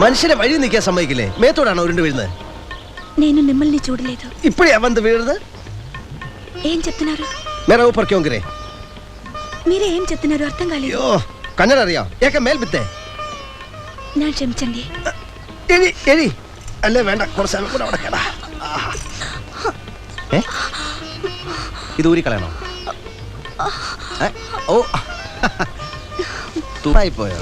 మనిషిని వഴി నిൽക്കാൻ సమ్మതിക്കില്ലേ? మేతోడానో ఉరుండి వీഴുന്നത്? నేను మిమ్మల్ని చూడలేదు. ఇప్పుడే అవంత వీഴുന്നത്? ఏం చెప్తున్నారు? మేరా ऊपर क्यों गिरे? మీరే ఏం చెప్తున్నారు అర్థం కాలేదు. అయ్యో కన్నడ അറിയാം. ఏక మేల్ బిత్తే. ഞാൻ ക്ഷമിച്ചండి. എഴി എഴി അല്ലേ വേണ്ട കുറച്ച് സമയം കൂടെ അവിടെ കേടാ. ഇത് ഊരി കളയണോ? ഓ തുറായി പോയോ?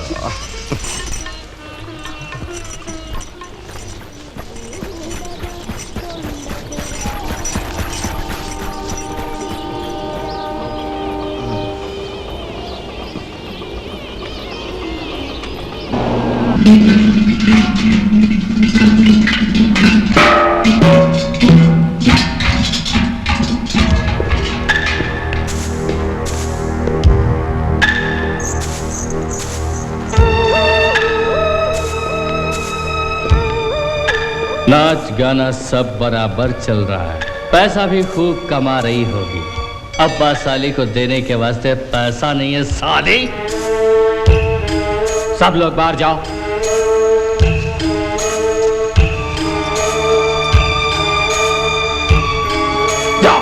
नाच गाना सब बराबर चल रहा है, पैसा भी खूब कमा रही होगी। अब्बा साली को देने के वास्ते पैसा नहीं है साली। सब लोग बाहर जाओ। जाओ।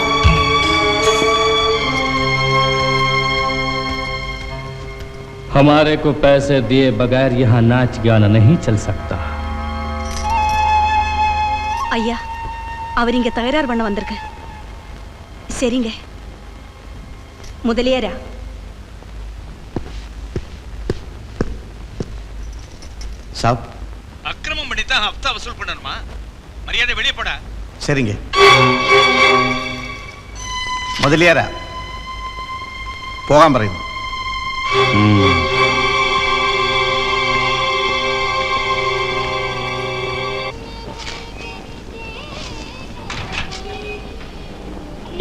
हमारे को पैसे दिए बगैर यहाँ नाच गाना नहीं चल सकता। ஐயா, அவர் இங்க தகராறு பண்ண வந்திருக்கு. சரிங்க. முதலியாரா? சாப் அக்கிரமம் பண்ணி தான் ஹப்தா வசூல் பண்ணணுமா? மரியாதை வெளியே போடா. சரிங்க. முதலியாரா போகாம പറയുന്നു.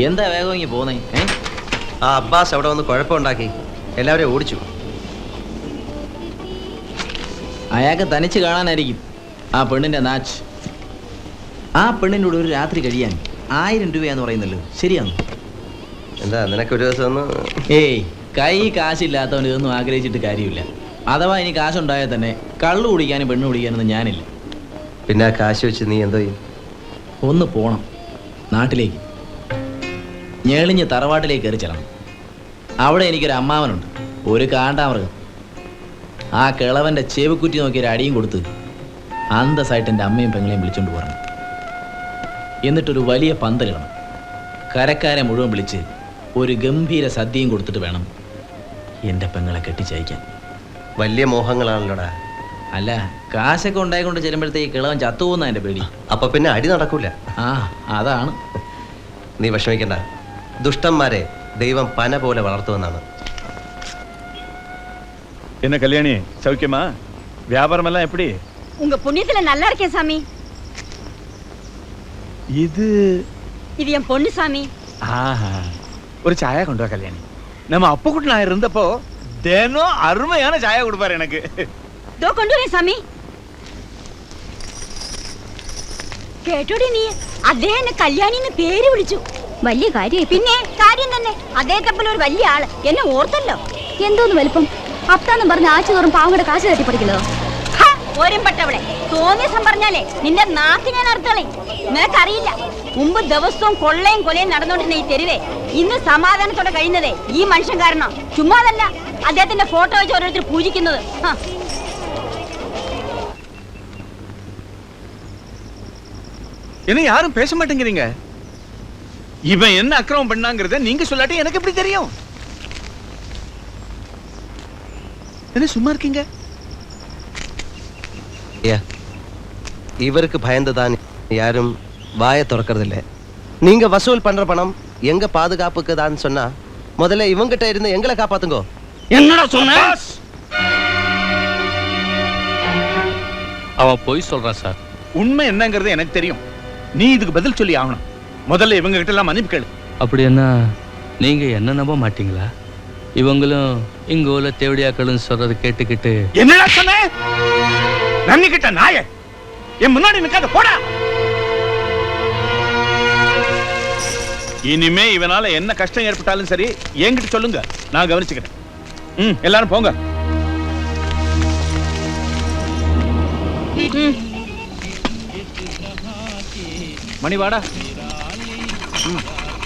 എന്താ വേഗം ഇങ്ങ് പോന്നേ? ആ അബ്ബാസ് അവിടെ വന്ന് കുഴപ്പമുണ്ടാക്കി എല്ലാവരെയും ഓടിച്ചു. അയാൾക്ക് തനിച്ച് കാണാനായിരിക്കും ആ പെണ്ണിന്റെ നാച്ച്. ആ പെണ്ണിൻ്റെ കൂടെ ഒരു രാത്രി കഴിയാൻ 1000 രൂപയാന്ന് പറയുന്നല്ലോ, ശരിയാണോ? എന്താ നിനക്കൊരു ദിവസം? ഏയ്, കൈ കാശില്ലാത്തവൻ ഇതൊന്നും ആഗ്രഹിച്ചിട്ട് കാര്യമില്ല. അഥവാ ഇനി കാശുണ്ടായാൽ തന്നെ കള്ളു കുടിക്കാനും പെണ്ണ് കുടിക്കാനൊന്നും ഞാനില്ല. പിന്നെ ആ കാശ് വെച്ച് നീ എന്തോ ചെയ്യും? ഒന്ന് പോണം നാട്ടിലേക്ക്, ഞെളിഞ്ഞ് തറവാട്ടിലേക്ക് കയറി ചെല്ലണം. അവിടെ എനിക്കൊരു അമ്മാവനുണ്ട്, ഒരു കാണ്ടാമൃഗം. ആ കിളവൻ്റെ ചെവിക്കുറ്റി നോക്കി ഒരു അടിയും കൊടുത്ത് അന്തസ്സായിട്ട് എൻ്റെ അമ്മയും പെങ്ങളെയും വിളിച്ചോണ്ട് പോരണം. എന്നിട്ടൊരു വലിയ പന്തലിടണം. കരക്കാരെ മുഴുവൻ വിളിച്ച് ഒരു ഗംഭീര സദ്യയും കൊടുത്തിട്ട് വേണം എൻ്റെ പെങ്ങളെ കെട്ടിച്ചയക്കാൻ. വലിയ മോഹങ്ങളാണല്ലോടാ. അല്ല, കാശൊക്കെ ഉണ്ടായിക്കൊണ്ട് ചെല്ലുമ്പോഴത്തേക്ക് കിളവൻ ചത്തുപോകുന്ന എൻ്റെ പേടി. അപ്പൊ പിന്നെ അടി നടക്കൂല. ആ, അതാണ്. നീ വിഷമിക്കണ്ട, ദുഷ്ടന്മാരെ ദൈവം പന പോലെ വളർത്തുമെന്നാണ്. என்ன கல்யாணி, சௌக்கியமா? வியாபாரம் எல்லாம் எப்படி? உங்க புண்ணியத்துல நல்லா இருக்கேன் சாமி. இது இது என் பொண்ணு சாமி. ஆஹா, ஒரு சாயா கொண்டு வா கல்யாணி. நம்ம அப்பக்குட்டி நான் இருந்தப்போ தினம் அருமையான சாயா கொடுப்பாரு எனக்கு. ദോ കൊണ്ടുവരേ സാമി. കേട്ടോടി നീ, അദ്ദേഹം എന്നെ കല്യാണിന്ന് പേര് വിളിച്ചു. വലിയ കാര്യം. പിന്നെ കാര്യം തന്നെ, അദ്ദേഹത്തെ പോലെ ഒരു വലിയ ആള് എന്നെ ഓർത്തല്ലോ. എന്തോന്ന് വലിപ്പം? അപ്താന്നും പറഞ്ഞ ആഴ്ച തോറും പാവങ്ങളുടെ കാശ് തട്ടി പഠിക്കലോ? ഓരമ്പട്ടവളെ, തോന്നിയസം പറഞ്ഞാലേ നിന്റെ നാക്ക് ഞാൻ അർത്ഥളെ. നിനക്കറിയില്ല, മുമ്പ് ദിവസവും കൊള്ളയും കൊലയും നടന്നുകൊണ്ടിരുന്ന ഈ തെരുവേ ഇന്ന് സമാധാനത്തോടെ കഴിയുന്നതേ ഈ മനുഷ്യൻ കാരണം. ചുമ്മാതല്ല, അദ്ദേഹത്തിന്റെ ഫോട്ടോ വെച്ച് ഓരോരുത്തർ പൂജിക്കുന്നത്. என்ன யாரும் பேச மாட்டேங்கிறீங்க? இவன் என்ன அக்கிரமம் பண்ணாங்கிறத நீங்க சொல்லாட்டி எனக்கு எப்படி தெரியும்? என்ன சும்மா இருக்கீங்க? இவருக்கு பயந்துதான் யாரும் வாயை திறக்கறதில்லை. நீங்க வசூல் பண்ற பணம் எங்க பாதுகாப்புக்கு தான் சொன்னா முதல்ல இவங்கிட்ட இருந்து எங்களை காப்பாத்துங்கோ. என்னடா சொன்ன? அவன் போய் சொல்றான் சார். உண்மை என்னங்கிறது எனக்கு தெரியும். நீ இதுக்கு பதில் சொல்லி ஆகணும். முதல்ல இவங்க கிட்ட எல்லாம் மன்னிப்பு கேளு. அப்படி என்ன நீங்க என்ன நம்ப மாட்டீங்களா? இவங்களும் இங்க உள்ள தேவடியாக்களும் சொல்றது கேட்டுக்கிட்டு என்னடா சொன்ன? நன்னி கிட்ட நாயே, என் முன்னாடி நிக்காத, போடா. இனிமே இவனால என்ன கஷ்டம் ஏற்பட்டாலும் சரி என்கிட்ட சொல்லுங்க, நான் கவனிச்சுக்கிறேன். எல்லாரும் போங்க. മണി വാടാ.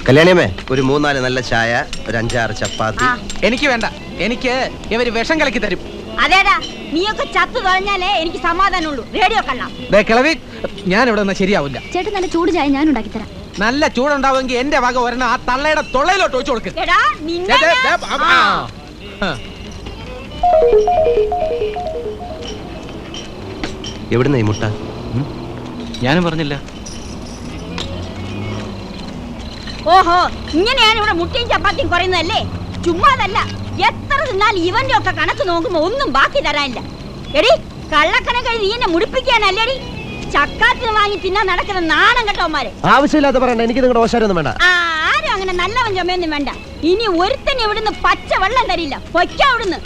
കല്യാണിയമ്മേ, ഒരു 3-4 നല്ല ചായ, ഒരു 5-6 ചപ്പാത്തി. എനിക്ക് വേണ്ട, എനിക്ക് ഇവര് വിഷം കലക്കി തരും. അതേടാ, നീയൊക്കെ ചത്തു തൊഴഞ്ഞാലേ എനിക്ക് സമാധാനമുള്ളൂ. റേഡിയോ കള്ളാം. കിളവി, ഞാൻ ഇവിടെ നിന്ന് ശരിയാവില്ല. ചേട്ടൻ നല്ല ചൂട് ചായ ഞാൻ ഉണ്ടാക്കി തരാം. നല്ല ചൂടുണ്ടാവുമെങ്കിൽ എന്റെ വക ഒരെണ്ണം ആ തള്ളയുടെ തൊള്ളയിലോട്ട് ഒഴിച്ചു കൊടുക്കും. എടാ നിന്നെ എവിടുന്ന ഈ മുട്ട? ഞാനും പറഞ്ഞില്ല. ഓഹോ, ഇങ്ങനെയാണ് ഇവിടെ മുട്ടയും ചപ്പാത്തിയും കുറയുന്നതല്ലേ? ചുമ്മാതല്ല, എത്ര തിന്നാൽ ഇവന്റെ ഒക്കെ കണക്ക് നോക്കുമ്പോ ഒന്നും ബാക്കി തരാനില്ല. എടി കള്ളക്കണക്ക് നീ എന്നെ മുടിപ്പിക്കാനല്ലേടി? ചക്കാത്തിന് വാങ്ങി തിന്നാൻ നടക്കുന്ന നാണം കെട്ടവന്മാര്. ആവശ്യമില്ലാത്ത പറയണ്ട, എനിക്ക് നിങ്ങളുടെ ഓശാരൊന്നും വേണ്ട. ആരും അങ്ങനെ നല്ലവൻ ചുമയൊന്നും വേണ്ട. ഇനി ഒരുത്തന്നെ ഇവിടുന്ന് പച്ച വെള്ളം തരില്ല. പൊയ്ക്കാ അവിടുന്ന്.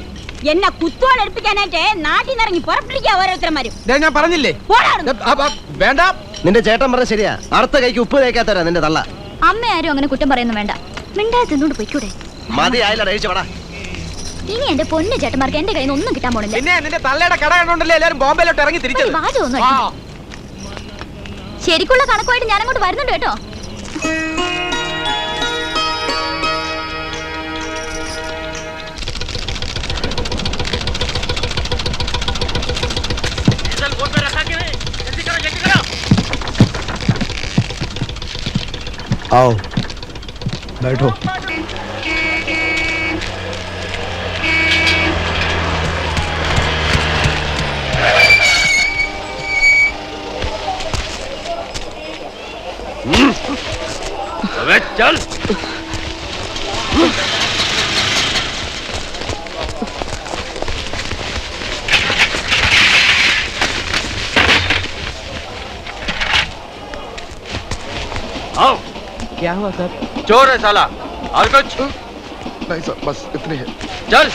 എന്നെ കുത്തോളം എടുപ്പിക്കാനായിട്ട് നാട്ടിൽ നിന്ന് ഇറങ്ങി പുറപ്പെട്ടിരിക്കുക ഓരോരുത്തന്മാരും. ഞാൻ പറഞ്ഞില്ലേ വേണ്ട. നിന്റെ ചേട്ടൻ പറഞ്ഞ ശരിയാ, അർത്ഥ കൈക്ക് ഉപ്പ് തേക്കാത്തരാ നിന്റെ തള്ള. അമ്മ ആരും അങ്ങനെ കുറ്റം പറയുന്നു വേണ്ട. മിണ്ടാതെ തിന്നോണ്ട് പൊയ്ക്കൂടെ? മതി ആയില്ല, കഴിച്ചോടാ. ഇനി എന്റെ പൊന്നു ചേട്ടന്മാർക്ക് എന്റെ കയ്യിൽ നിന്ന് ഒന്നും കിട്ടാൻ പോണില്ല. പിന്നെ നിന്റെ തള്ളയുടെ കട കണ്ടോണ്ടല്ലേ എല്ലാരും ബോംബെയിലോട്ട് ഇറങ്ങി തിരിച്ചത്. ശരിക്കുള്ള കണക്കുമായിട്ട് ഞാൻ അങ്ങോട്ട് വരുന്നുണ്ട് കേട്ടോ. आओ बैठो। अबे चल। आओ। क्या हुआ सर? चोर है साला। और कुछ? नहीं सर, बस इतनी है। चल।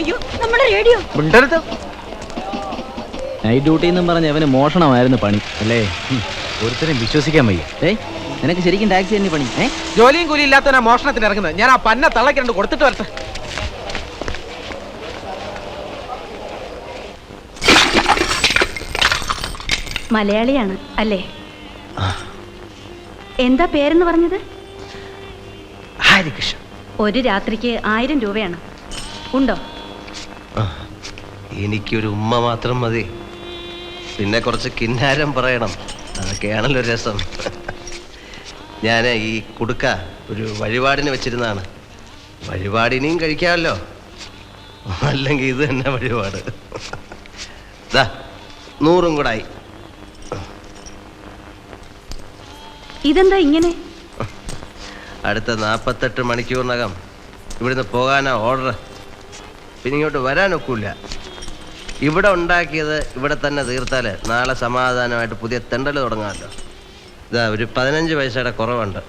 അയ്യോ, നമ്മുടെ റേഡിയോ. മിണ്ടരുത്. നൈറ്റ് ഡ്യൂട്ടി എന്നും പറഞ്ഞ അവന് മോഷണമായിരുന്നു പണി അല്ലേ? ഒരുത്തരം വിശ്വസിക്കാൻ വയ്യ. നിനക്ക് ശരിക്കും ടാക്സി തന്നെ പണി? ജോലിയും കൂലി ഇല്ലാത്തവനാ മോഷണത്തിന് ഇറങ്ങുന്നത്. ഞാൻ ആ പന്ന തള്ളക്ക് രണ്ട് കൊടുത്തിട്ട് വരട്ടെ. മലയാളിയാണ് അല്ലേ? എന്താ പേരെന്ന് പറഞ്ഞത്? ഹരികൃഷ്ണൻ. ഒരു രാത്രിക്ക് 1000 രൂപയാണ്. ഉണ്ടോ? എനിക്കൊരു ഉമ്മ മാത്രം മതി. പിന്നെ കുറച്ച് കിന്നാരം പറയണം, അതൊക്കെയാണല്ലോ രസം. ഞാൻ ഈ കുടുക്ക ഒരു വഴിപാടിന് വെച്ചിരുന്നതാണ്. വഴിപാടിനെയും കഴിക്കാമല്ലോ, അല്ലെങ്കിൽ ഇത് തന്നെ വഴിപാട്. 100 കൂടെ ആയി. ഇതെന്താ ഇങ്ങനെ? അടുത്ത 48 മണിക്കൂറിനകം ഇവിടുന്ന് പോകാനാ ഓർഡർ. പിന്നെ ഇങ്ങോട്ട് വരാനൊക്കില്ല. ഇവിടെ ഉണ്ടാക്കിയത് ഇവിടെ തന്നെ തീർത്താൽ നാളെ സമാധാനമായിട്ട് പുതിയ തെണ്ടൽ തുടങ്ങാമല്ലോ. ഒരു 15 പൈസയുടെ കുറവുണ്ട്.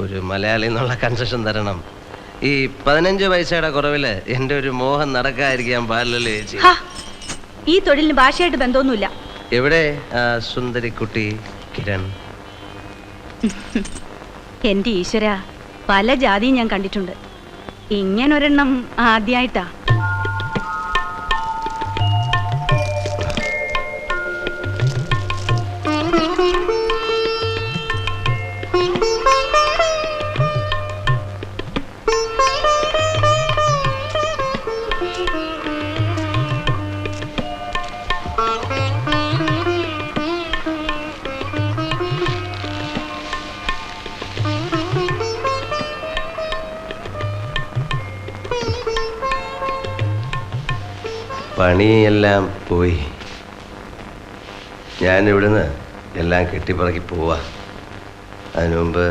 ഒരു മലയാളി എന്നുള്ള കൺസെഷൻ തരണം. ഈ 15 പൈസയുടെ കുറവിൽ എൻ്റെ ഒരു മോഹം നടക്കാതിരിക്കാൻ പാടില്ലല്ലോ ചേച്ചി. ഈ തൊഴിലിന് ഭാഷയായിട്ട് ബന്ധമൊന്നുമില്ല. എവിടെ ആ സുന്ദരിക്കുട്ടി കിരൺ? എന്റെ ഈശ്വര, പല ജാതിയും ഞാൻ കണ്ടിട്ടുണ്ട്. ഇങ്ങനൊരെണ്ണം ആദ്യമായിട്ടാ. പണിയെല്ലാം പോയി. ഞാനിവിടുന്ന് എല്ലാം കെട്ടിപ്പറക്കി പോവാ. അതിനു മുമ്പ്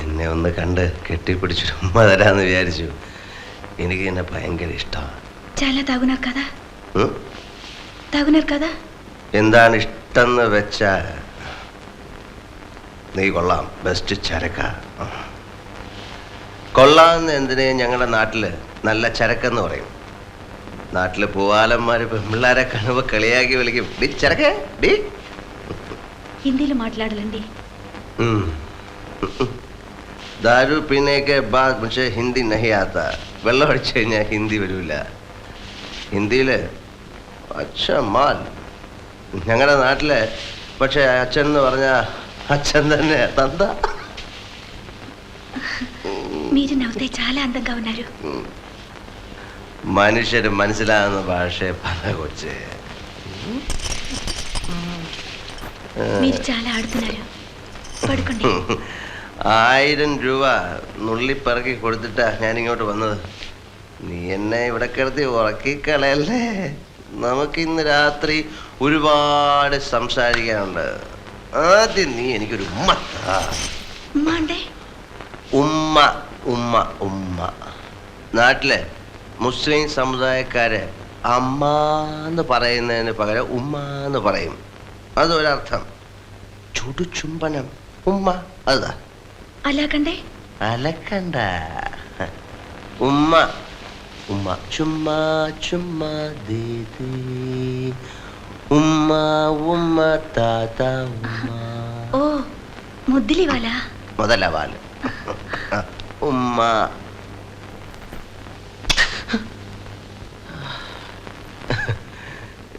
എന്നെ ഒന്ന് കണ്ട് കെട്ടിപ്പിടിച്ചൊരു ഉമ്മ തരാന്ന് വിചാരിച്ചു. എനിക്ക് എന്നെ ഭയങ്കര ഇഷ്ടമാണ്. എന്താണ് ഇഷ്ടംന്ന് വെച്ചാ, നീ കൊള്ളാം, ബെസ്റ്റ് ചരക്ക. കൊള്ളാമെന്ന് എന്തിനേ ഞങ്ങളുടെ നാട്ടില് നല്ല ചരക്കെന്ന് പറയും. നാട്ടില് പൂവാലന്മാര് പെൺപിള്ളാരെ കാണുമ്പോ കളിയാക്കി വിളിക്കും, ഡി ചരക്ക ഡി. ഹിന്ദിയിൽ മാట్లాടലുണ്ടേ? दारू पीने के बाद मुझे हिंदी नहीं आता. വെള്ളം അടിച്ചു കഴിഞ്ഞാൽ ഹിന്ദി വരില്ല. ഹിന്ദിയിൽ അച്ഛൻ ഞങ്ങളുടെ നാട്ടിലെ പക്ഷെ അച്ഛൻ എന്ന് പറഞ്ഞ అచ్చం തന്നെ తందా మీరు నవ్వుతే చాలా అందంగా ఉన్నారు. മനുഷ്യര് മനസ്സിലാകുന്ന ഭാഷയെ പറ കൊച്ചേ. మీరు చాలా ఆడుతున్నారు. పడుకోండి. 1000 രൂപ നുള്ളിപ്പറക്കി കൊടുത്തിട്ടാ ഞാനിങ്ങോട്ട് വന്നത്. നീ എന്നെ ഇവിടെ കിടത്തി ഉറക്കിക്കളയല്ലേ. നമുക്കിന്ന് രാത്രി ഒരുപാട് സംസാരിക്കാനുണ്ട്. ആദ്യം നീ എനിക്കൊരു ഉമ്മ. ഉമ്മ ഉമ്മ ഉമ്മ. നാട്ടിലെ മുസ്ലിം സമുദായക്കാര് അമ്മ എന്ന് പറയുന്നതിന് പകരം ഉമ്മ എന്ന് പറയും. അതൊരർത്ഥം. ചുടുചുംബനം ഉമ്മ. അതാ അലക്കണ്ടേ? അലക്കണ്ട. ഉമ്മ ഉമ്മ. ചുമ്മാ ചുമ്മാ ദീദി ഉമ്മ ഉമ്മ താത്ത ഉമ്മ. ഓ മുദ്ദിലി വാല. മുതല വാല്. ഉമ്മ.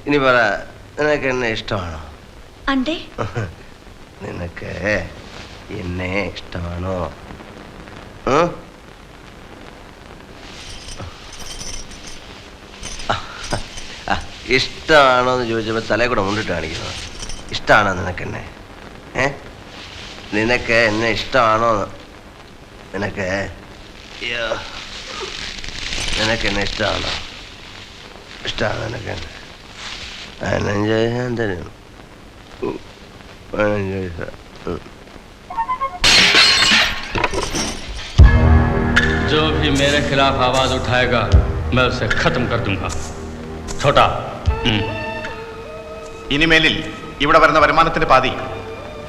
ഇനി പറ, നിനക്ക് എന്നെ ഇഷ്ടമാണോ? അന്തേ നിനക്ക് എന്നെ ഇഷ്ടമാണോ? ഇഷ്ടമാണോ എന്ന് ചോദിച്ചപ്പോൾ തലേ കൂടെ മുണ്ടിട്ട് കാണിക്കുന്നത്. ഇഷ്ടമാണോ നിനക്ക് എന്നെ? നിനക്ക് എന്നെ ഇഷ്ടമാണോ? നിനക്ക് നിനക്ക് എന്നെ ഇഷ്ടമാണോ? ഇഷ്ടമാണോ നിനക്ക് എന്നെ? 15 ഞാൻ തരും. 15 പൈസ. जो भी मेरे खिलाफ आवाज उठाएगा मैं उसे खत्म कर दूंगा. छोटा. ഇനിമേലിൽ ഇവിടെ വരുന്ന വരുമാനത്തിന്റെ പാതി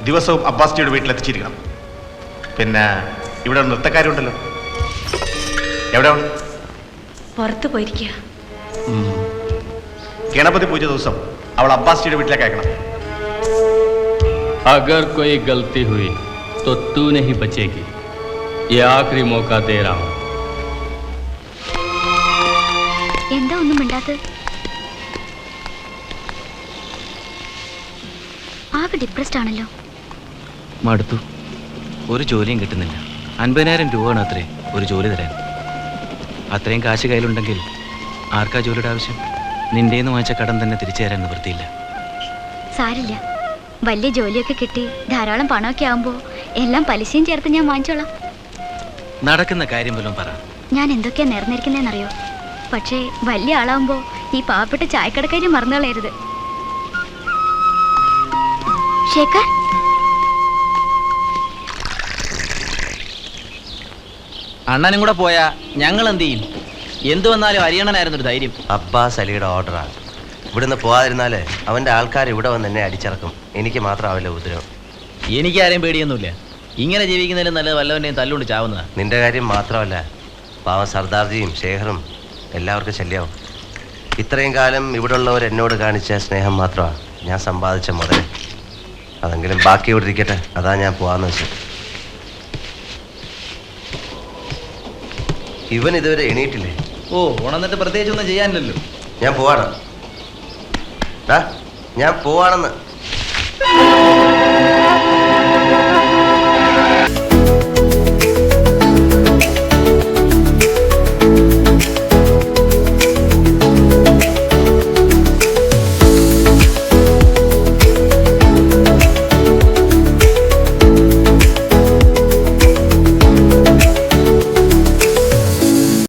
ദിവസവും അബ്ബാസ്ജിയുടെ വീട്ടിലെത്തിച്ചിരിക്കണം. പിന്നെ ഇവിടെ നൃത്തക്കാരുണ്ടല്ലോ, എവിടെയാണ്? പുറത്തു പോയിരിക്കുക. ഗണപതി പൂജ ദിവസം അവൾ അബ്ബാസ്ജിയുടെ വീട്ടിലേക്ക് അയക്കണം. अगर कोई गलती हुई तो तू नहीं बचेगी. ये आखिरी मौका दे रहा हूं. എന്താ ഒന്നും മിണ്ടാത്തത്? ആകെ ഡിപ്രസ്ഡ് ആണല്ലോ. മടുത്തു. ഒരു ജോലിയും കിട്ടുന്നില്ല. 50,000 രൂപയാണ് അത്രേ ഒരു ജോലി തരാൻ. അത്രയും കാശ് കയ്യിലുണ്ടെങ്കിൽ ആർക്കാ ജോലിയുടെ ആവശ്യം? നിന്റേന്ന് വാങ്ങിച്ച കടം തന്നെ തിരിച്ചു തരാൻ നിവൃത്തിയില്ല. സാരില്ല, വലിയ ജോലിയൊക്കെ കിട്ടി ധാരാളം പണമൊക്കെ ആകുമ്പോൾ എല്ലാം പലിശയും ചേർത്ത് ഞാൻ വാങ്ങിച്ചോളാം. നടക്കുന്ന കാര്യം പോലും പറ. ഞാൻ എന്തൊക്കെയാ നേർന്നിരിക്കുന്നതെന്നറിയോ? പക്ഷേ വലിയ ആളാവുമ്പോൾ ഈ പാവപ്പെട്ട ചായക്കടക്കാരി മറന്നു കളയരുത്. ശേഖർ, അണ്ണനും കൂടെ പോയാ ഞങ്ങൾ എന്ത് ചെയ്യും? എന്തു വന്നാലും അരിയണനായിരുന്നു ഒരു ധൈര്യം. അബ്ബാസ് അലിയുടെ ഓർഡറാണ്. ഇവിടുന്ന് പോകാതിരുന്നാല് അവന്റെ ആൾക്കാർ ഇവിടെ വന്ന് എന്നെ അടിച്ചിറക്കും. എനിക്ക് മാത്രമാവില്ല ഉപദ്രവം. എനിക്കാരെയും പേടിയൊന്നുമില്ല. ഇങ്ങനെ ജീവിക്കുന്നതിലും നല്ലത് വല്ലവൻ്റെയും തല്ലുകൊണ്ട് ചാവുന്നതാ. നിന്റെ കാര്യം മാത്രമല്ല, പാവം സർദാർജിയും ശേഖറും എല്ലാവർക്കും ശല്യമാവും. ഇത്രയും കാലം ഇവിടെ ഉള്ളവർ എന്നോട് കാണിച്ച സ്നേഹം മാത്രമാണ് ഞാൻ സമ്പാദിച്ച മുതൽ. അതെങ്കിലും ബാക്കി ഇവിടെ ഇരിക്കട്ടെ. അതാ ഞാൻ പോവാന്ന് വെച്ചത്. ഇവൻ ഇതുവരെ എണീറ്റില്ലേ? ഓ, ഉണർന്നിട്ട് പ്രത്യേകിച്ച് ഒന്നും ചെയ്യാനില്ലല്ലോ. ഞാൻ പോവാണ്. ഞാൻ പോവാണെന്ന്.